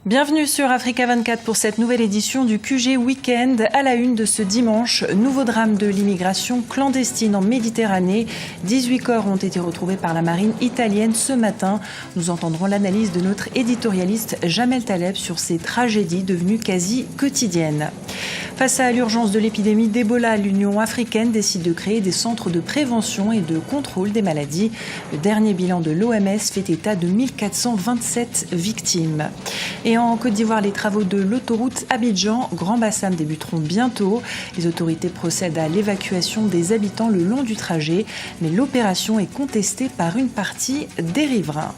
Bienvenue sur Africa 24 pour cette nouvelle édition du QG Week-end. À la une de ce dimanche, nouveau drame de l'immigration clandestine en Méditerranée. 18 corps ont été retrouvés par la marine italienne ce matin. Nous entendrons l'analyse de notre éditorialiste Jamel Taleb sur ces tragédies devenues quasi quotidiennes. Face à l'urgence de l'épidémie d'Ebola, l'Union africaine décide de créer des centres de prévention et de contrôle des maladies. Le dernier bilan de l'OMS fait état de 1427 victimes. Et en Côte d'Ivoire, les travaux de l'autoroute Abidjan-Grand Bassam débuteront bientôt. Les autorités procèdent à l'évacuation des habitants le long du trajet, mais l'opération est contestée par une partie des riverains.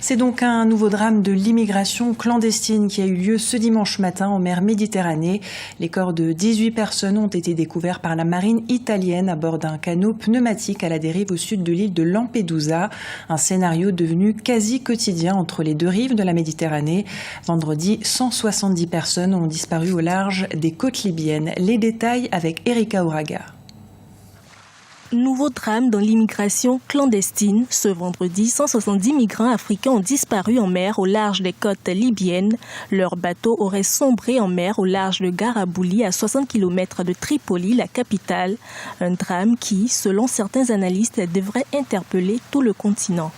C'est donc un nouveau drame de l'immigration clandestine qui a eu lieu ce dimanche matin en mer Méditerranée. Les corps de 18 personnes ont été découverts par la marine italienne à bord d'un canot pneumatique à la dérive au sud de l'île de Lampedusa. Un scénario devenu quasi quotidien entre les deux rives de la Méditerranée. Vendredi, 170 personnes ont disparu au large des côtes libyennes. Les détails avec Erika Ouraga. Nouveau drame dans l'immigration clandestine. Ce vendredi, 170 migrants africains ont disparu en mer au large des côtes libyennes. Leur bateau aurait sombré en mer au large de Garabouli, à 60 km de Tripoli, la capitale. Un drame qui, selon certains analystes, devrait interpeller tout le continent.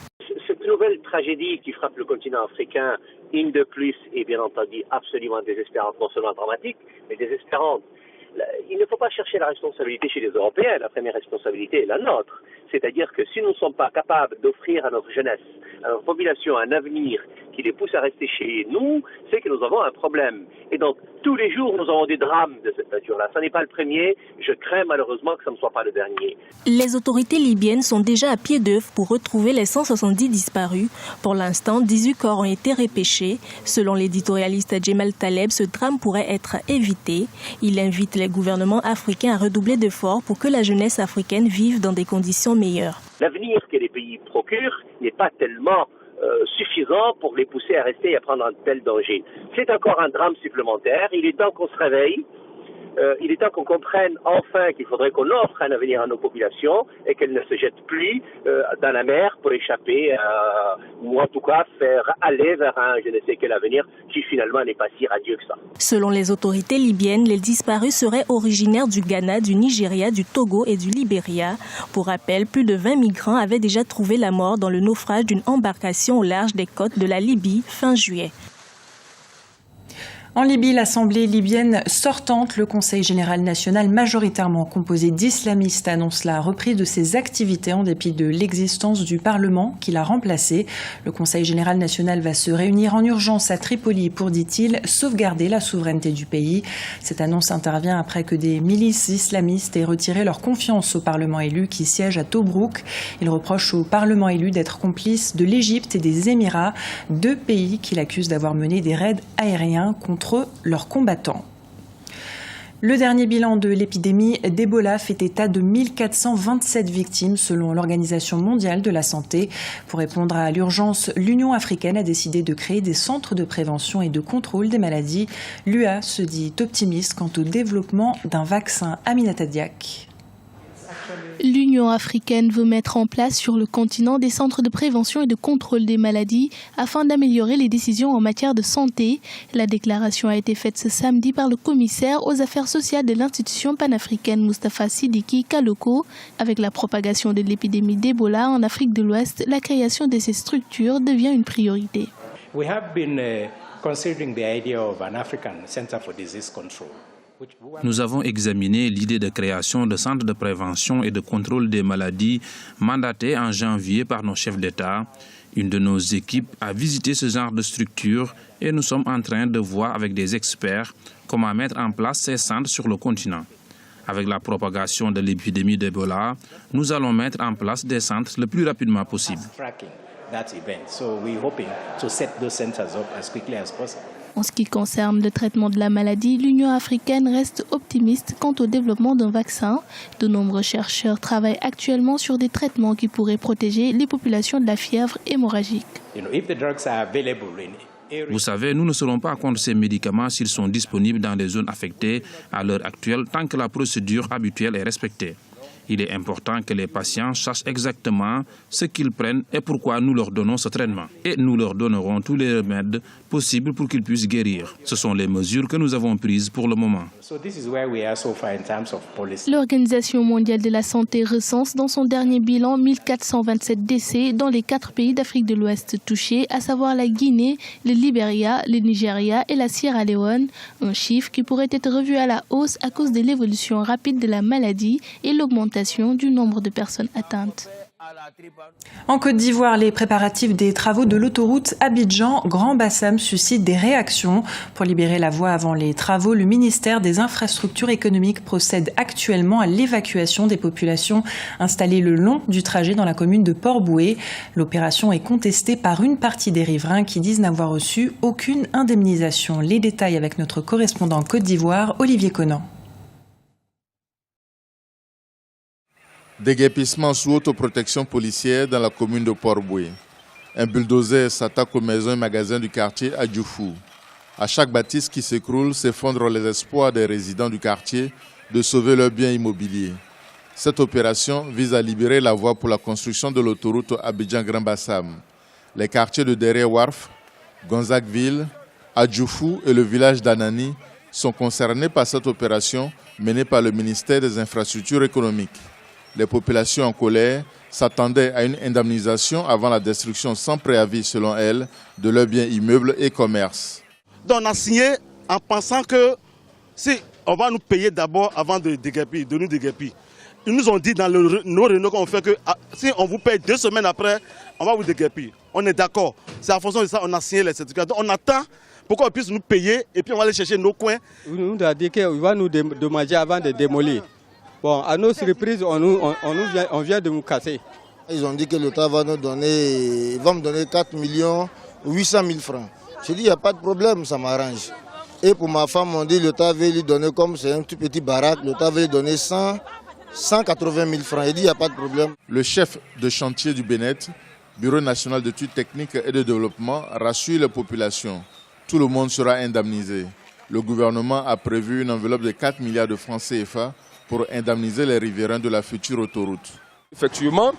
Cette nouvelle tragédie qui frappe le continent africain, une de plus, est bien entendu absolument désespérante, non seulement dramatique, mais désespérante. Il ne faut pas chercher la responsabilité chez les Européens. La première responsabilité est la nôtre. C'est-à-dire que si nous ne sommes pas capables d'offrir à notre jeunesse, à notre population, un avenir qui les pousse à rester chez nous, c'est que nous avons un problème. Et donc, tous les jours, nous avons des drames de cette nature-là. Ce n'est pas le premier. Je crains malheureusement que ce ne soit pas le dernier. Les autorités libyennes sont déjà à pied d'œuvre pour retrouver les 170 disparus. Pour l'instant, 18 corps ont été repêchés. Selon l'éditorialiste Jamel Taleb, ce drame pourrait être évité. Il invite les gouvernements africains à redoubler d'efforts pour que la jeunesse africaine vive dans des conditions meilleures. L'avenir que les pays procurent n'est pas tellement suffisant pour les pousser à rester et à prendre un tel danger. C'est encore un drame supplémentaire. Il est temps qu'on se réveille. Il est temps qu'on comprenne enfin qu'il faudrait qu'on offre un avenir à nos populations et qu'elles ne se jettent plus dans la mer pour échapper ou en tout cas faire aller vers un je ne sais quel avenir qui finalement n'est pas si radieux que ça. Selon les autorités libyennes, les disparus seraient originaires du Ghana, du Nigeria, du Togo et du Libéria. Pour rappel, plus de 20 migrants avaient déjà trouvé la mort dans le naufrage d'une embarcation au large des côtes de la Libye fin juillet. En Libye, l'Assemblée libyenne sortante, le Conseil général national majoritairement composé d'islamistes annonce la reprise de ses activités en dépit de l'existence du Parlement qui l'a remplacé. Le Conseil général national va se réunir en urgence à Tripoli pour, dit-il, sauvegarder la souveraineté du pays. Cette annonce intervient après que des milices islamistes aient retiré leur confiance au Parlement élu qui siège à Tobrouk. Ils reprochent au Parlement élu d'être complice de l'Égypte et des Émirats, deux pays qui l'accusent d'avoir mené des raids aériens contre leurs combattants. Le dernier bilan de l'épidémie d'Ebola fait état de 1427 victimes selon l'Organisation mondiale de la santé. Pour répondre à l'urgence, l'Union africaine a décidé de créer des centres de prévention et de contrôle des maladies. L'UA se dit optimiste quant au développement d'un vaccin. Aminata Diak. L'Union africaine veut mettre en place sur le continent des centres de prévention et de contrôle des maladies afin d'améliorer les décisions en matière de santé. La déclaration a été faite ce samedi par le commissaire aux affaires sociales de l'institution panafricaine Moustapha Sidiki Kaloko. Avec la propagation de l'épidémie d'Ebola en Afrique de l'Ouest, la création de ces structures devient une priorité. We have been considering the idea of an African Center for Disease Control. Nous avons examiné l'idée de création de centres de prévention et de contrôle des maladies mandatés en janvier par nos chefs d'État. Une de nos équipes a visité ce genre de structure et nous sommes en train de voir avec des experts comment mettre en place ces centres sur le continent. Avec la propagation de l'épidémie d'Ebola, nous allons mettre en place des centres le plus rapidement possible. En ce qui concerne le traitement de la maladie, l'Union africaine reste optimiste quant au développement d'un vaccin. De nombreux chercheurs travaillent actuellement sur des traitements qui pourraient protéger les populations de la fièvre hémorragique. Vous savez, nous ne serons pas contre ces médicaments s'ils sont disponibles dans les zones affectées à l'heure actuelle tant que la procédure habituelle est respectée. Il est important que les patients sachent exactement ce qu'ils prennent et pourquoi nous leur donnons ce traitement. Et nous leur donnerons tous les remèdes possibles pour qu'ils puissent guérir. Ce sont les mesures que nous avons prises pour le moment. L'Organisation mondiale de la santé recense dans son dernier bilan 1427 décès dans les 4 pays d'Afrique de l'Ouest touchés, à savoir la Guinée, le Libéria, le Nigeria et la Sierra Leone. Un chiffre qui pourrait être revu à la hausse à cause de l'évolution rapide de la maladie et l'augmentation du nombre de personnes atteintes. En Côte d'Ivoire, les préparatifs des travaux de l'autoroute Abidjan-Grand Bassam suscitent des réactions. Pour libérer la voie avant les travaux, le ministère des Infrastructures économiques procède actuellement à l'évacuation des populations installées le long du trajet dans la commune de Port-Bouët. L'opération est contestée par une partie des riverains qui disent n'avoir reçu aucune indemnisation. Les détails avec notre correspondant Côte d'Ivoire, Olivier Conan. Déguerpissement sous autoprotection policière dans la commune de Port-Bouët. Un bulldozer s'attaque aux maisons et magasins du quartier à Djoufou. À chaque bâtisse qui s'écroule, s'effondrent les espoirs des résidents du quartier de sauver leurs biens immobiliers. Cette opération vise à libérer la voie pour la construction de l'autoroute Abidjan-Grand Bassam. Les quartiers de Derrière Warf, Gonzagueville, Adjoufou et le village d'Anani sont concernés par cette opération menée par le ministère des Infrastructures économiques. Les populations en colère s'attendaient à une indemnisation avant la destruction sans préavis, selon elles, de leurs biens immeubles et commerces. Donc on a signé en pensant que si on va nous payer d'abord avant de nous déguerpir. Ils nous ont dit dans nos réunions qu'on fait que si on vous paye 2 semaines après, on va vous déguerpir. On est d'accord. C'est en fonction de ça qu'on a signé les certificats. Donc on attend pour qu'on puisse nous payer et puis on va aller chercher nos coins. On nous a dit qu'il va nous dédommager avant de démolir. Bon, à nos surprises, on vient de nous casser. Ils ont dit que l'État va me donner 4 800 000 francs. J'ai dit, il n'y a pas de problème, ça m'arrange. Et pour ma femme, on dit que l'État veut lui donner, comme c'est un tout petit baraque, l'État veut lui donner 180 000 francs. Il dit, il n'y a pas de problème. Le chef de chantier du BNET, Bureau national d'études techniques et de développement, rassure les populations. Tout le monde sera indemnisé. Le gouvernement a prévu une enveloppe de 4 milliards de francs CFA pour indemniser les riverains de la future autoroute. Effectivement,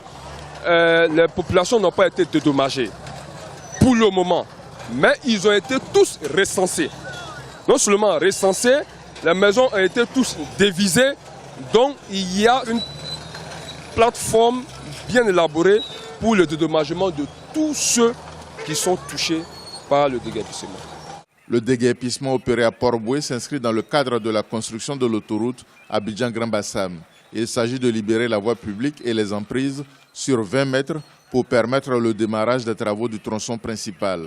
les populations n'ont pas été dédommagées pour le moment, mais ils ont été tous recensés. Non seulement recensés, les maisons ont été tous dévisées, donc il y a une plateforme bien élaborée pour le dédommagement de tous ceux qui sont touchés par le déguerpissement. Le déguerpissement opéré à Port-Bouët s'inscrit dans le cadre de la construction de l'autoroute Abidjan-Grand Bassam. Il s'agit de libérer la voie publique et les emprises sur 20 mètres pour permettre le démarrage des travaux du tronçon principal.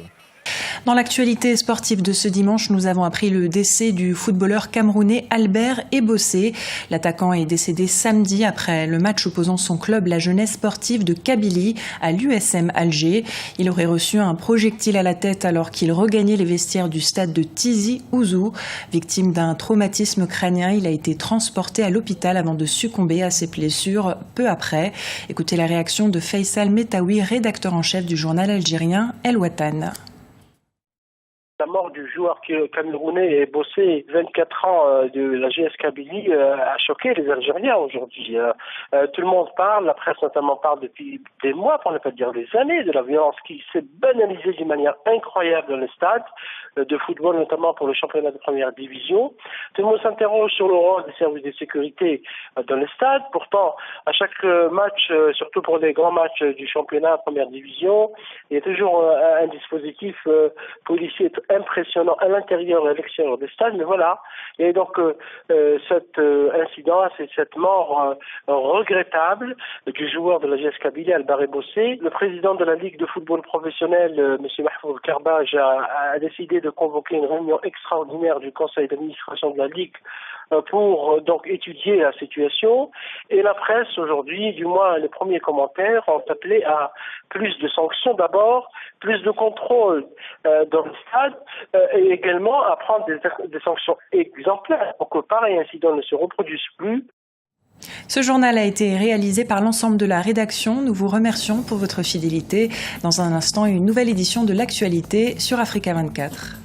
Dans l'actualité sportive de ce dimanche, nous avons appris le décès du footballeur camerounais Albert Ebossé. L'attaquant est décédé samedi après le match opposant son club, la Jeunesse sportive de Kabylie, à l'USM Alger. Il aurait reçu un projectile à la tête alors qu'il regagnait les vestiaires du stade de Tizi Ouzou. Victime d'un traumatisme crânien, il a été transporté à l'hôpital avant de succomber à ses blessures peu après. Écoutez la réaction de Faisal Metaoui, rédacteur en chef du journal algérien El Watan. La mort du joueur camerounais Ebossé, 24 ans de la GS Kabylie, a choqué les Algériens aujourd'hui. Tout le monde parle, la presse notamment parle depuis des mois, pour ne pas dire des années, de la violence qui s'est banalisée d'une manière incroyable dans les stades de football, notamment pour le championnat de première division. Tout le monde s'interroge sur le rôle des services de sécurité dans les stades. Pourtant, à chaque match, surtout pour les grands matchs du championnat de première division, il y a toujours un dispositif policier impressionnant à l'intérieur et à l'extérieur des stades, mais voilà. Et donc cet incident, c'est cette mort regrettable du joueur de la GS Kabylie, Albert Ebossé. Le président de la Ligue de football professionnel, M. Mahfouz Karbaj, a décidé de convoquer une réunion extraordinaire du conseil d'administration de la Ligue pour donc étudier la situation. Et la presse aujourd'hui, du moins les premiers commentaires, ont appelé à plus de sanctions d'abord, plus de contrôle dans le stade et également à prendre des sanctions exemplaires pour que pareil incident ne se reproduise plus. Ce journal a été réalisé par l'ensemble de la rédaction. Nous vous remercions pour votre fidélité. Dans un instant, une nouvelle édition de l'actualité sur Africa 24.